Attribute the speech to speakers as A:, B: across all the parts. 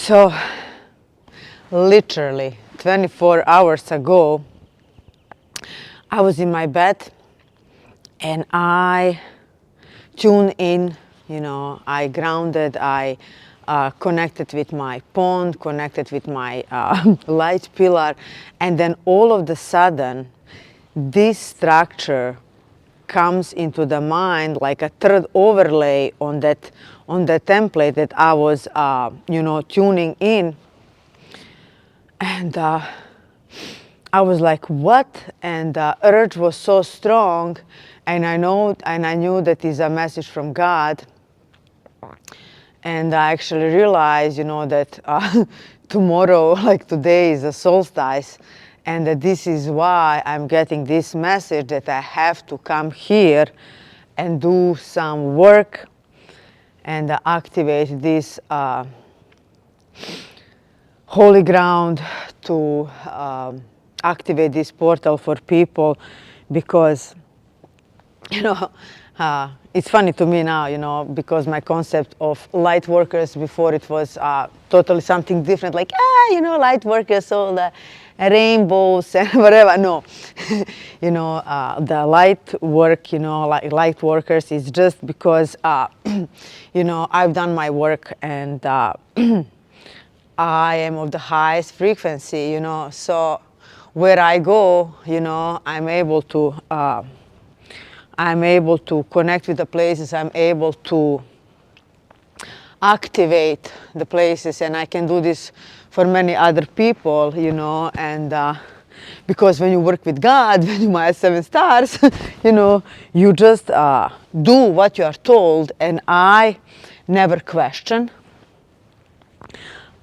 A: So literally 24 hours ago, I was in my bed and I tuned in, I grounded, I connected with my pond, connected with my light pillar, and then all of a sudden, this structure comes into the mind like a third overlay on the template that I was, tuning in, and I was like, what? And the urge was so strong, and I knew that is a message from God. And I actually realized, that tomorrow, like today, is a solstice, and that this is why I'm getting this message that I have to come here and do some work and activate this holy ground to activate this portal for people, because it's funny to me now, because my concept of light workers, before it was totally something different, like, light workers, all the rainbows and whatever. No, the light work, like light workers is just because, I've done my work, and I am of the highest frequency, so where I go, I'm able to connect with the places, I'm able to activate the places, and I can do this for many other people, and because when you work with God, when you have 7 stars, you just do what you are told, and I never question.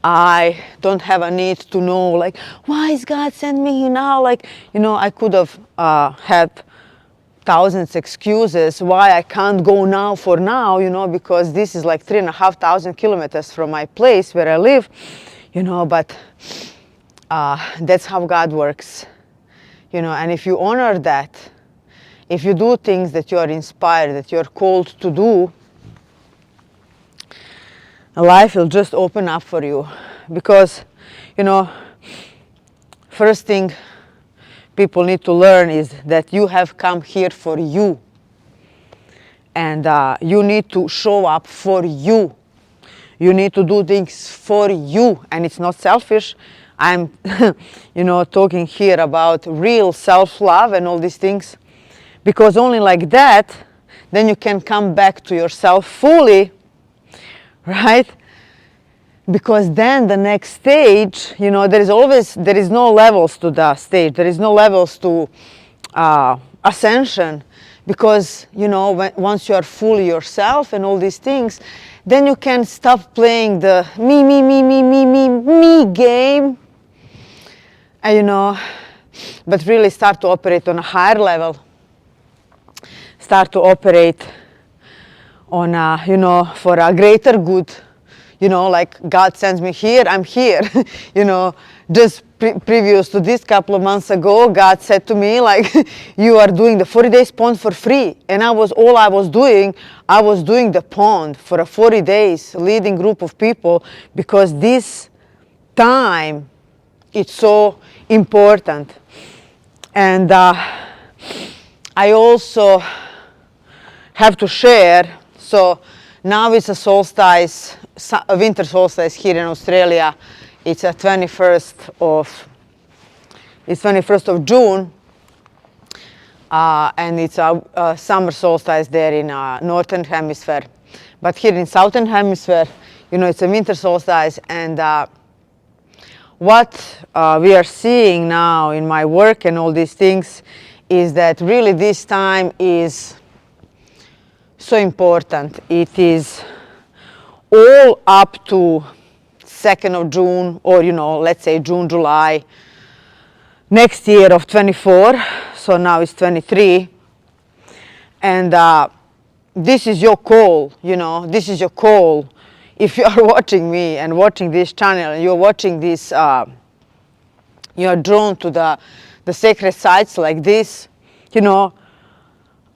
A: I don't have a need to know, like, why is God sent me here now? Like, I could have had thousands excuses why I can't go now for now, because this is like 3,500 kilometers from my place where I live, but that's how God works, and if you honor that, if you do things that you are inspired, that you're called to do, life will just open up for you. Because, first thing people need to learn is that you have come here for you. And you need to show up for you. You need to do things for you. And it's not selfish. I'm, talking here about real self-love and all these things. Because only like that, then you can come back to yourself fully, right? Because then the next stage, there is no levels to the stage. There is no levels to ascension. Because, once you are fully yourself and all these things, then you can stop playing the me game. And, but really start to operate on a higher level. Start to operate on a, for a greater good. Like God sends me here, I'm here. Just previous to this, couple of months ago, God said to me, like, you are doing the 40 days pond for free. And I was doing the pond for a 40 days, leading group of people, because this time, it's so important. And I also have to share, so now it's a solstice, a winter solstice here in Australia. It's a 21st of June, and it's a summer solstice there in northern hemisphere. But here in southern hemisphere, it's a winter solstice, and what we are seeing now in my work and all these things is that really this time is so important. It is all up to 2nd of June, or let's say June, July next year of 24. So now it's 23, and this is your call. This is your call. If you are watching me and watching this channel, and you're watching this, you are drawn to the sacred sites like this.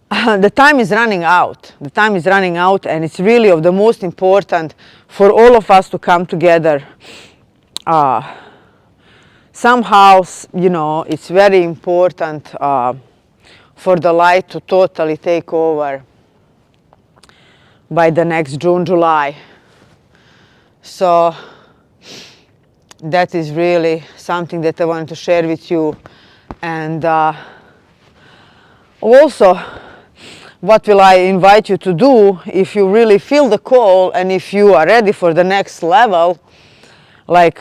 A: the time is running out. The time is running out, and it's really of the most important for all of us to come together. Somehow, you know, it's very important for the light to totally take over by the next June, July. So that is really something that I wanted to share with you. And also, what will I invite you to do if you really feel the call and if you are ready for the next level? Like,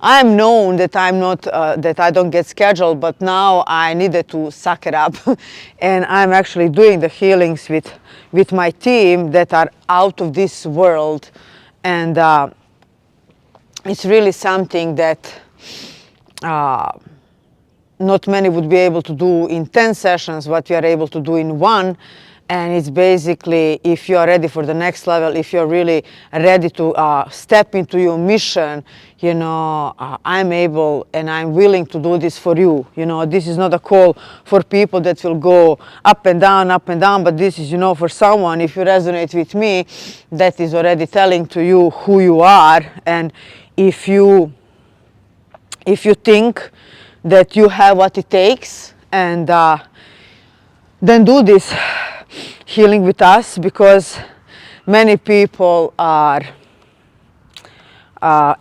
A: I'm known that I'm not, that I don't get scheduled, but now I needed to suck it up. And I'm actually doing the healings with my team that are out of this world. And it's really something that not many would be able to do in 10 sessions, what we are able to do in one. And it's basically, if you are ready for the next level, if you're really ready to step into your mission, you know, I'm able and I'm willing to do this for you. You know, this is not a call for people that will go up and down, but this is, you know, for someone, if you resonate with me, that is already telling to you who you are. And if you think that you have what it takes, and then do this healing with us, because many people are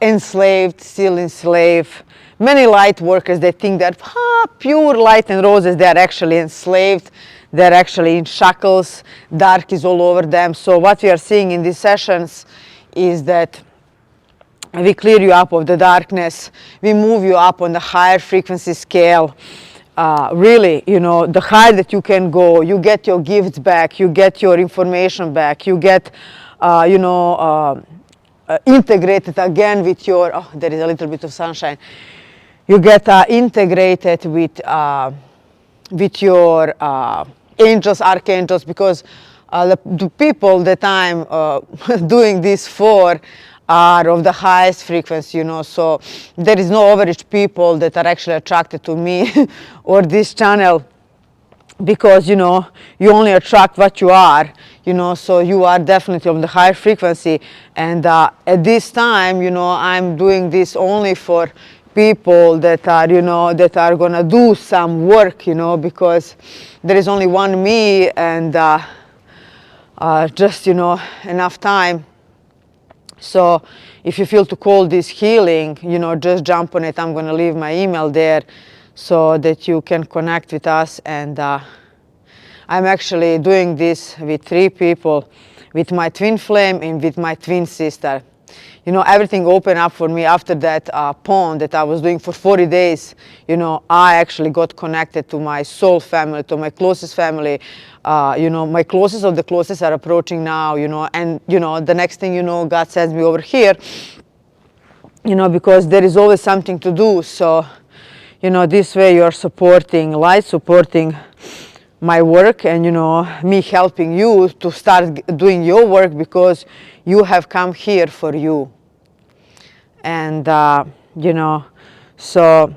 A: enslaved, still enslaved. Many light workers, they think that pure light and roses, they are actually enslaved. They're actually in shackles. Dark is all over them. So what we are seeing in these sessions is that we clear you up of the darkness. We move you up on the higher frequency scale. Really, you know, the higher that you can go, you get your gifts back, you get your information back, you get, you know, integrated again with your, oh, there is a little bit of sunshine. You get integrated with your angels, archangels, because the people that I'm doing this for are of the highest frequency, you know, so there is no average people that are actually attracted to me or this channel, because, you know, you only attract what you are, you know, so you are definitely of the higher frequency. And at this time, you know, I'm doing this only for people that are, you know, that are gonna do some work, you know, because there is only one me, and just, you know, enough time. So if you feel to call this healing, you know, just jump on it. I'm going to leave my email there so that you can connect with us. And I'm actually doing this with 3 people, with my twin flame and with my twin sister. You know, everything opened up for me after that pond that I was doing for 40 days. You know, I actually got connected to my soul family, to my closest family. You know, my closest of the closest are approaching now, you know, and, you know, the next thing you know, God sends me over here, you know, because there is always something to do. So, you know, this way you're supporting light, supporting my work, and, you know, me helping you to start doing your work, because you have come here for you. And, you know, so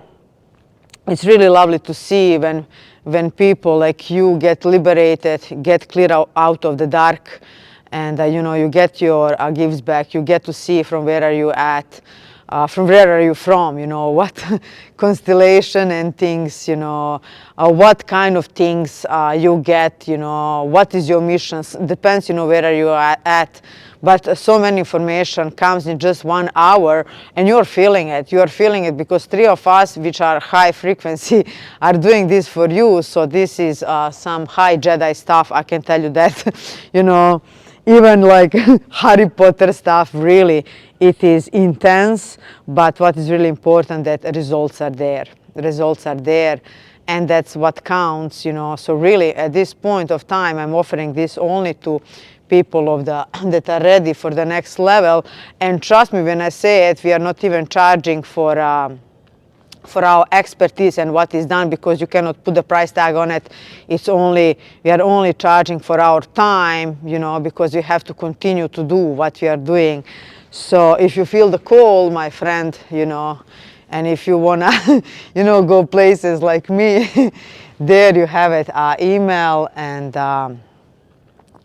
A: it's really lovely to see when people like you get liberated, get clear out of the dark, and, you know, you get your gifts back. You get to see from where are you at, from where are you from, you know, what constellation and things, you know, what kind of things you get, you know, what is your mission, depends, you know, where are you at. But so many information comes in just 1 hour, and you're feeling it. You're feeling it because 3 of us, which are high frequency, are doing this for you. So this is some high Jedi stuff, I can tell you that. You know, even like Harry Potter stuff, really, it is intense. But what is really important, that results are there. Results are there. And that's what counts, you know. So really, at this point of time, I'm offering this only to people of the that are ready for the next level. And trust me when I say it, we are not even charging for our expertise and what is done, because you cannot put the price tag on it. It's only, we are only charging for our time, you know, because we have to continue to do what we are doing. So if you feel the call, my friend, you know, and if you wanna, you know, go places like me, there you have it, email, and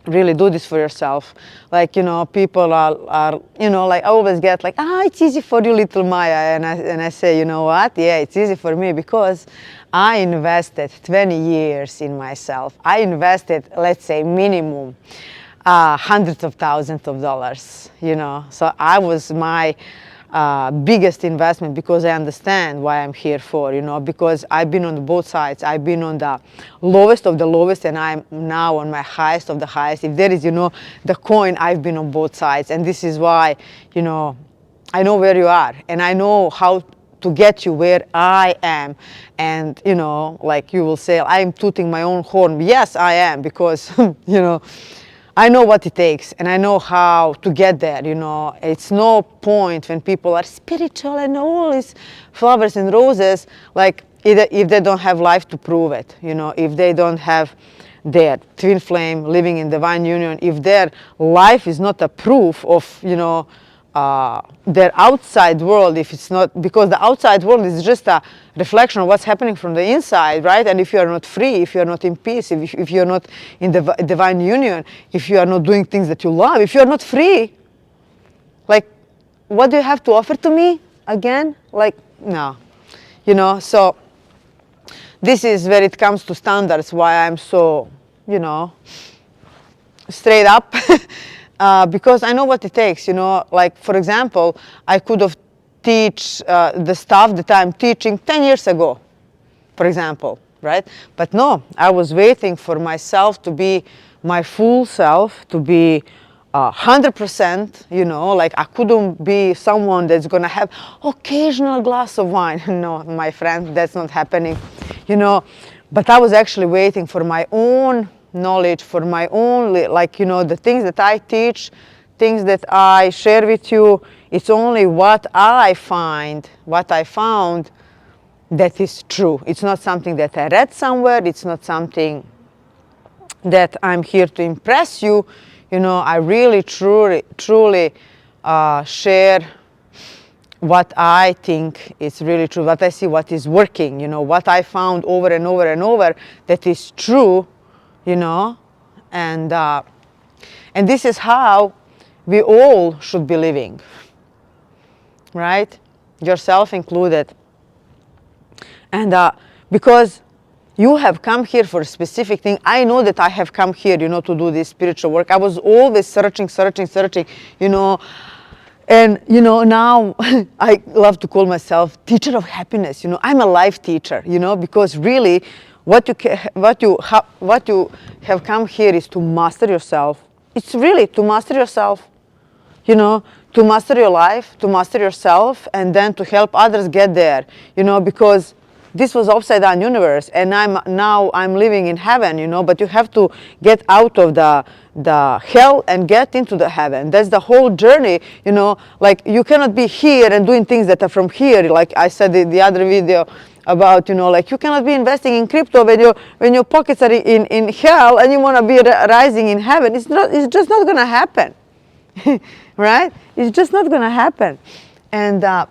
A: really do this for yourself. Like, people are like, I always get like, it's easy for you, little Maya. And I say, you know what? Yeah, it's easy for me because I invested 20 years in myself. I invested, let's say, minimum hundreds of thousands of dollars, So I was my biggest investment because I understand why I'm here for, because I've been on both sides. I've been on the lowest of the lowest, and I'm now on my highest of the highest. If there is, the coin, I've been on both sides. And this is why, I know where you are, and I know how to get you where I am. And, like you will say, I'm tooting my own horn. Yes, I am, because, I know what it takes, and I know how to get there, It's no point when people are spiritual and all these flowers and roses, like if they don't have life to prove it, if they don't have their twin flame living in divine union, if their life is not a proof of, their outside world, if it's not, because the outside world is just a reflection of what's happening from the inside, right? And if you are not free, if you are not in peace, if you're not in the divine union, if you are not doing things that you love, if you are not free, like, what do you have to offer to me again? Like, no, so this is where it comes to standards, why I'm so, straight up. Because I know what it takes, like, for example, I could have teach the stuff that I'm teaching 10 years ago, for example, right? But no, I was waiting for myself to be my full self, to be 100%, like I couldn't be someone that's going to have occasional glass of wine. No, my friend, that's not happening, But I was actually waiting for my own knowledge, for my own, like, the things that I teach, things that I share with you, it's only what I found that is true. It's not something that I read somewhere. It's not something that I'm here to impress you. I really, truly share what I think is really true, what I see, what is working, what I found over and over and over that is true. And this is how we all should be living, right? Yourself included. And because you have come here for a specific thing, I know that I have come here, to do this spiritual work. I was always searching, and now I love to call myself teacher of happiness. I'm a life teacher, because really what you have come here is to master yourself. It's really to master yourself, to master your life, to master yourself, and then to help others get there, because this was upside down universe, and I'm living in heaven, but you have to get out of the hell and get into the heaven. That's the whole journey, like you cannot be here and doing things that are from here, like I said in the other video about, like you cannot be investing in crypto when your pockets are in hell and you want to be rising in heaven. It's just not going to happen. Right? It's just not going to happen. And I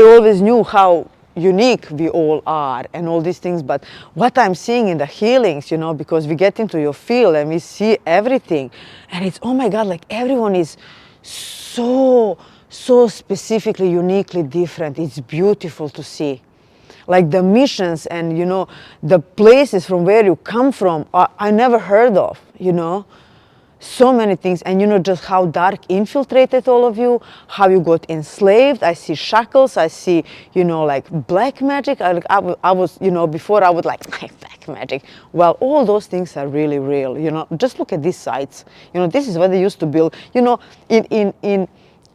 A: always knew how unique we all are and all these things, but what I'm seeing in the healings, because we get into your field and we see everything, and it's, oh my God, like everyone is so specifically, uniquely different. It's beautiful to see. Like the missions and, the places from where you come from, I never heard of, so many things. And, just how dark infiltrated all of you, how you got enslaved. I see shackles. I see, like black magic. I was, before I would like black magic. Well, all those things are really real, Just look at these sites. This is what they used to build.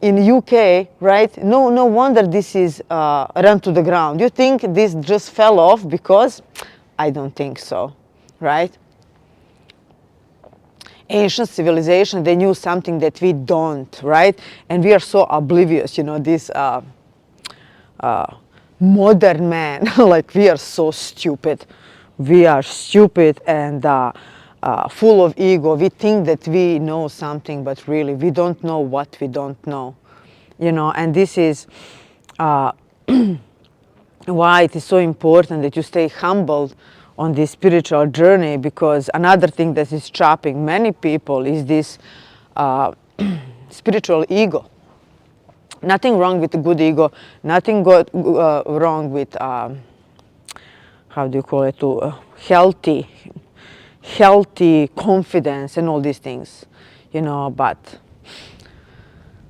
A: In UK, right? No wonder this is run to the ground. You think this just fell off because? I don't think so, right? Ancient civilization, they knew something that we don't, right? And we are so oblivious, this modern man, like we are so stupid. We are stupid and full of ego. We think that we know something, but really we don't know what we don't know, and this is why it is so important that you stay humbled on this spiritual journey, because another thing that is trapping many people is this spiritual ego. Nothing wrong with a good ego, nothing wrong with how do you call it, healthy confidence and all these things, but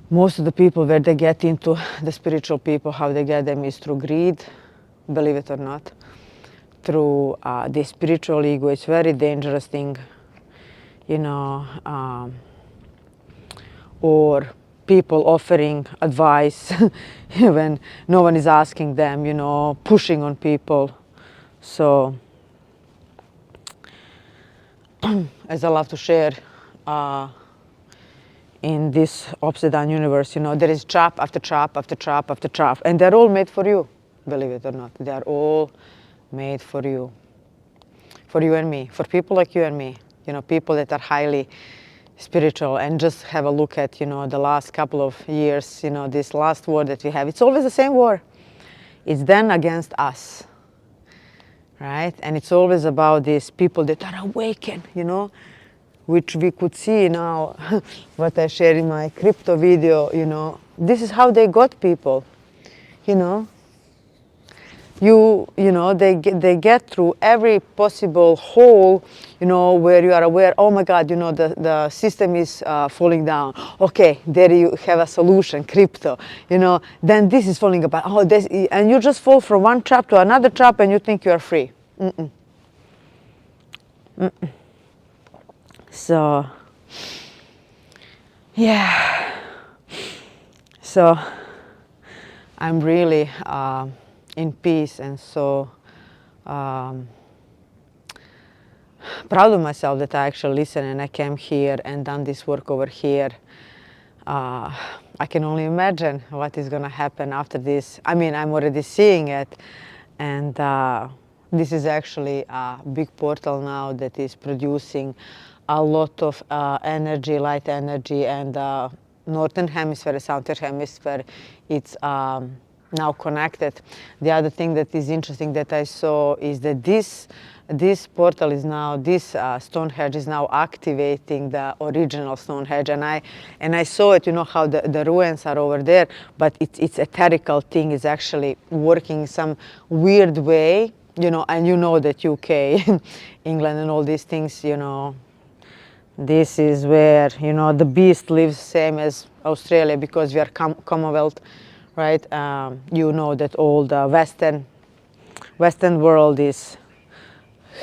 A: most of the people where they get into the spiritual people, how they get them is through greed, believe it or not, through the spiritual ego. It's very dangerous thing, or people offering advice when no one is asking them, pushing on people. So as I love to share, in this upside down universe, there is trap after trap after trap after trap, and they're all made for you, believe it or not. They are all made for you and me, for people like you and me, people that are highly spiritual. And just have a look at, the last couple of years, this last war that we have. It's always the same war. It's them against us, right? And it's always about these people that are awakened, which we could see now, what I shared in my crypto video, this is how they got people, they get through every possible hole, where you are aware, oh my God, the system is falling down. Okay, there you have a solution, crypto, then this is falling apart. Oh, this, and you just fall from one trap to another trap and you think you are free. Mm-mm. Mm-mm. So, yeah, so I'm really in peace and so proud of myself that I actually listened and I came here and done this work over here. I can only imagine what is going to happen after this. I mean, I'm already seeing it, and this is actually a big portal now that is producing a lot of energy, light energy, and northern hemisphere, southern hemisphere, it's now connected. The other thing that is interesting that I saw is that this portal is now, this Stonehenge is now activating the original Stonehenge, and I saw it, how the ruins are over there, but it's etherical thing is actually working in some weird way, and that UK, England and all these things, this is where, the beast lives same as Australia, because we are Commonwealth, right? That all the Western world is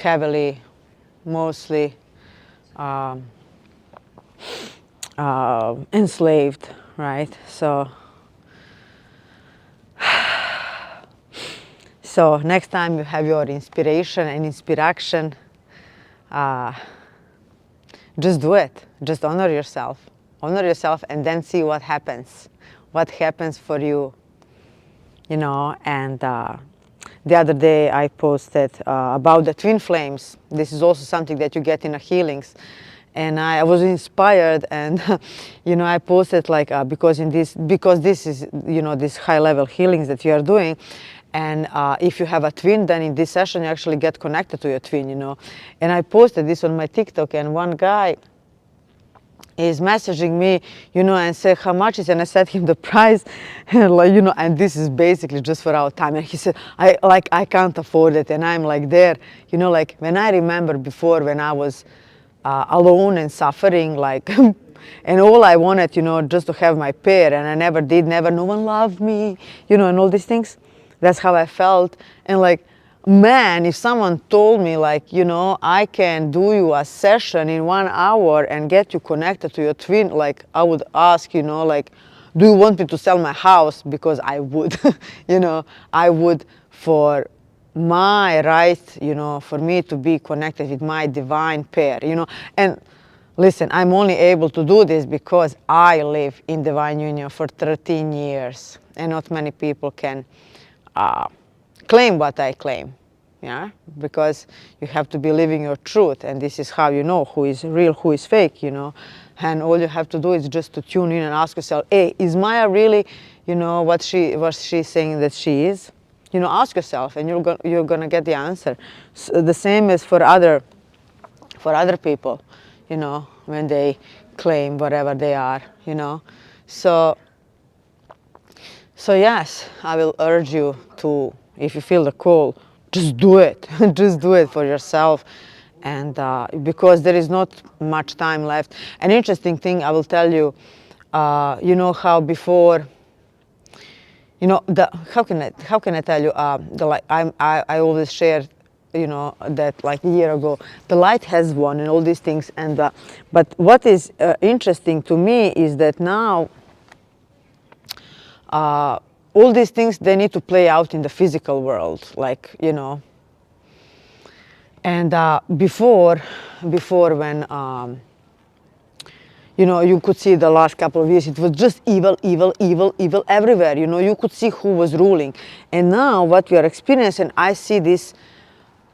A: heavily, mostly enslaved, right? So next time you have your inspiration and inspiration, just do it. Just honor yourself, and then see what happens for you, and the other day I posted about the twin flames. This is also something that you get in the healings, and I was inspired, and I posted because this is this high level healings that you are doing, and if you have a twin, then in this session you actually get connected to your twin, and I posted this on my TikTok, and one guy is messaging me, and say how much is, and I said him the price, and this is basically just for our time, and he said I can't afford it, and I'm there, when I remember before when I was alone and suffering, and all I wanted, just to have my pair, and I never did, no one loved me, and all these things. That's how I felt, and man, if someone told me I can do you a session in 1 hour and get you connected to your twin, I would ask, do you want me to sell my house? Because I would, I would, for my right, for me to be connected with my divine pair, and listen, I'm only able to do this because I live in divine union for 13 years, and not many people can claim what I claim, because you have to be living your truth, and this is how you know who is real, who is fake, and all you have to do is just to tune in and ask yourself, hey, is Maya really, what she's saying that she is? You know, ask yourself, and you're gonna get the answer. So the same as for other people, you know, when they claim whatever they are, you know. So yes, I will urge you to, if you feel the call, just do it. Just do it for yourself, and because there is not much time left. An interesting thing I will tell you, you know how before, you know, how can I tell you, I always share, you know, that like a year ago, the light has won and all these things, and but what is interesting to me is that now all these things, they need to play out in the physical world, like, you know. And before when you know, you could see the last couple of years, it was just evil everywhere. You know, you could see who was ruling. And now what we are experiencing, I see this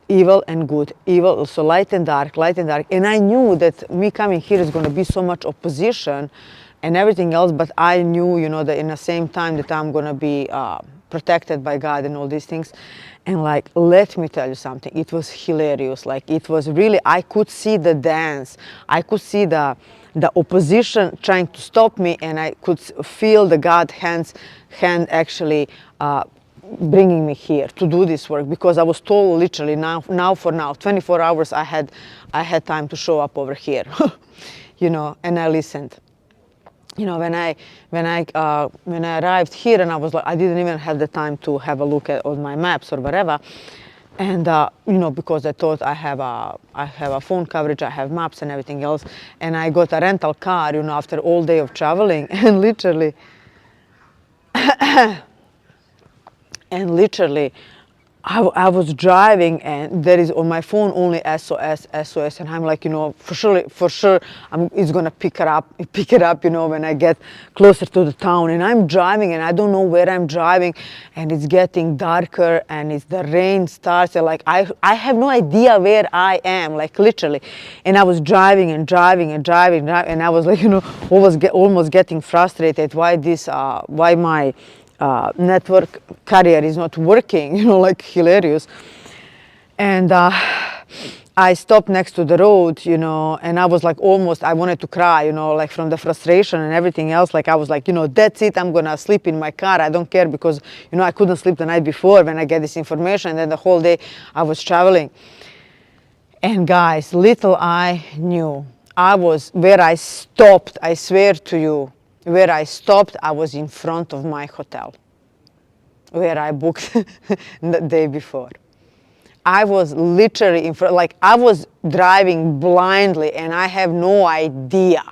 A: evil and good, evil, so light and dark. And I knew that me coming here is going to be so much opposition and everything else, but I knew, you know, that in the same time that I'm going to be protected by God and all these things. And like, let me tell you something, it was hilarious. Like, it was really, I could see the dance. I could see the opposition trying to stop me, and I could feel the God hand actually bringing me here to do this work, because I was told literally now, 24 hours I had time to show up over here, you know, and I listened. You know, when I arrived here, and I was like, I didn't even have the time to have a look at all my maps or whatever, and you know, because I thought I have a phone coverage, I have maps and everything else, and I got a rental car, you know, after all day of traveling, and literally, I was driving, and there is on my phone only SOS, and I'm like, you know, for sure, it's gonna pick it up, you know, when I get closer to the town. And I'm driving, and I don't know where I'm driving, and it's getting darker, and the rain starts, and like I have no idea where I am, like literally. And I was driving, and I was like, you know, almost getting frustrated. Why my network carrier is not working, you know, like hilarious. And I stopped next to the road, you know, and I was like, I wanted to cry, you know, like from the frustration and everything else. Like, I was like, you know, that's it, I'm gonna sleep in my car, I don't care, because, you know, I couldn't sleep the night before when I get this information, and then the whole day I was traveling. And guys, little I knew, where I stopped, I swear to you, where I stopped, I was in front of my hotel where I booked the day before. I was literally in front, like I was driving blindly, and I have no idea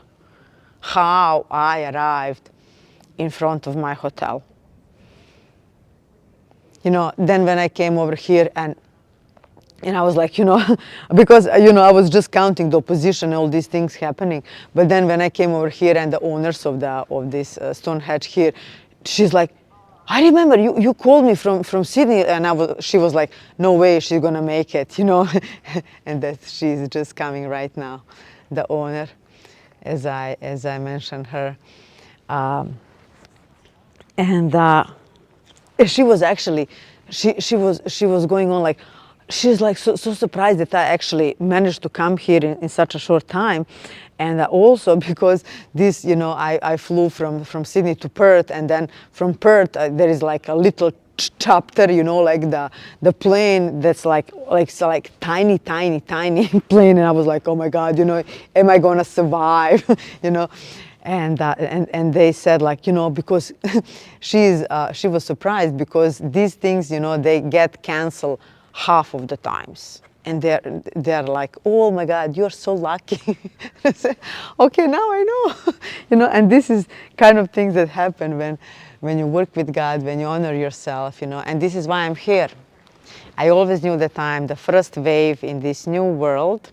A: how I arrived in front of my hotel. You know, then when I came over here, and I was like, you know, because, you know, I was just counting the opposition, all these things happening. But then when I came over here, and the owners of this Stonehenge here, she's like, I remember you called me from Sydney, and she was like, no way she's gonna make it, you know. And that she's just coming right now, the owner, as I mentioned her. And she was actually, she was going on like, she's like so surprised that I actually managed to come here in such a short time. And also because this, you know, I flew from Sydney to Perth, and then from Perth there is like a little chapter, you know, like the plane that's like tiny plane, and I was like, oh my God, you know, am I gonna survive? You know. And they said, like, you know, because she was surprised, because these things, you know, they get canceled half of the times, and they're like, oh my God, you're so lucky. I said, okay, now I know. You know, and this is kind of things that happen when you work with God, when you honor yourself, you know. And this is why I'm here. I always knew that I'm the first wave in this new world.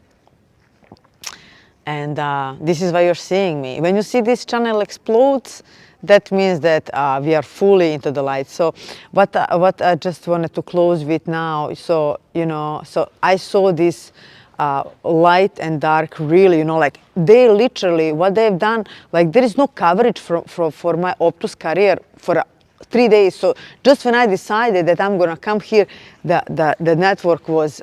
A: And this is why you're seeing me. When you see this channel explodes, that means that we are fully into the light. So what I just wanted to close with now, so, you know, so I saw this light and dark, really, you know, like they literally, what they've done, like there is no coverage for my Optus carrier for 3 days. So just when I decided that I'm gonna come here, the network was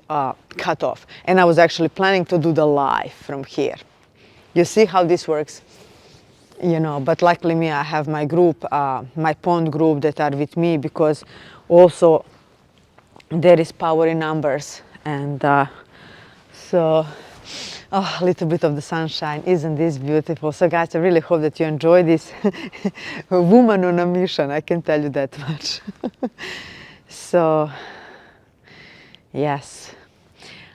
A: cut off, and I was actually planning to do the live from here. You see how this works? You know, but luckily me, I have my group, my pond group that are with me, because also there is power in numbers. And so, oh, a little bit of the sunshine, isn't this beautiful? So guys, I really hope that you enjoy this. A woman on a mission, I can tell you that much. So yes,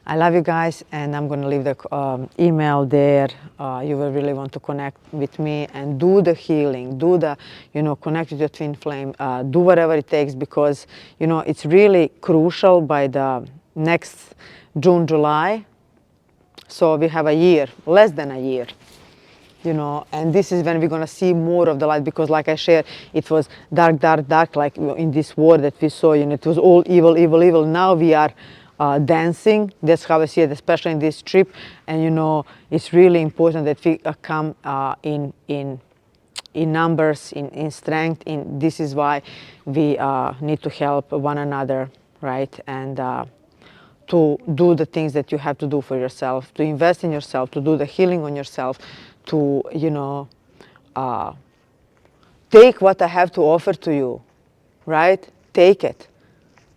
A: I love you guys, and I'm going to leave the email there. You will really want to connect with me and do the healing, do the, you know, connect with your twin flame, do whatever it takes, because, you know, it's really crucial by the next June, July. So we have a year, less than a year, you know, and this is when we're going to see more of the light, because like I shared, it was dark, dark, dark, like in this war that we saw, you know, it was all evil, evil, evil. Now we are dancing. That's how I see it, especially in this trip. And you know, it's really important that we come in numbers, in strength. This is why we need to help one another, right? And to do the things that you have to do for yourself, to invest in yourself, to do the healing on yourself, to, you know, take what I have to offer to you, right? Take it.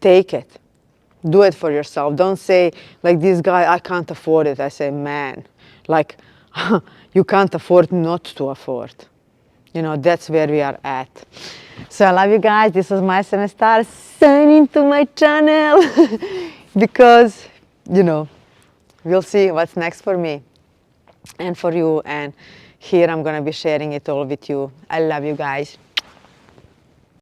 A: Take it. Do it for yourself. Don't say, like this guy, I can't afford it. I say, man, like, you can't afford not to afford. You know, that's where we are at. So I love you guys. This was my Star signing to my channel. Because, you know, we'll see what's next for me and for you. And here I'm going to be sharing it all with you. I love you guys.